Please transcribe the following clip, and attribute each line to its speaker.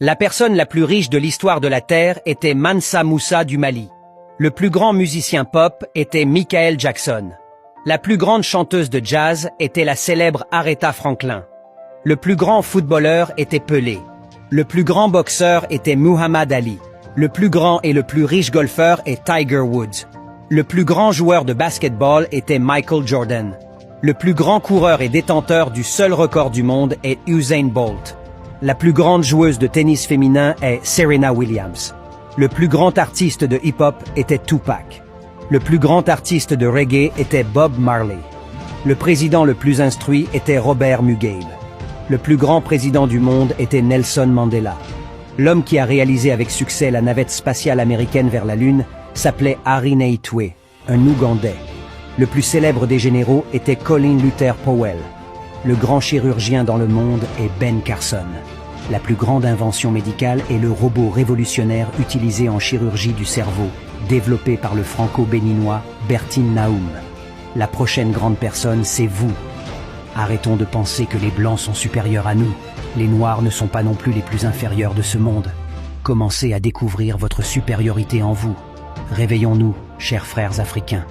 Speaker 1: La personne la plus riche de l'histoire de la Terre était Mansa Moussa du Mali. Le plus grand musicien pop était Michael Jackson. La plus grande chanteuse de jazz était la célèbre Aretha Franklin. Le plus grand footballeur était Pelé. Le plus grand boxeur était Muhammad Ali. Le plus grand et le plus riche golfeur est Tiger Woods. Le plus grand joueur de basketball était Michael Jordan. Le plus grand coureur et détenteur du seul record du monde est Usain Bolt. La plus grande joueuse de tennis féminin est Serena Williams. Le plus grand artiste de hip-hop était Tupac. Le plus grand artiste de reggae était Bob Marley. Le président le plus instruit était Robert Mugabe. Le plus grand président du monde était Nelson Mandela. L'homme qui a réalisé avec succès la navette spatiale américaine vers la Lune s'appelait Harry Naitwe, un Ougandais. Le plus célèbre des généraux était Colin Luther Powell. Le grand chirurgien dans le monde est Ben Carson. La plus grande invention médicale est le robot révolutionnaire utilisé en chirurgie du cerveau, développé par le franco-béninois Bertin Naoum. La prochaine grande personne, c'est vous. Arrêtons de penser que les Blancs sont supérieurs à nous. Les Noirs ne sont pas non plus les plus inférieurs de ce monde. Commencez à découvrir votre supériorité en vous. Réveillons-nous, chers frères africains.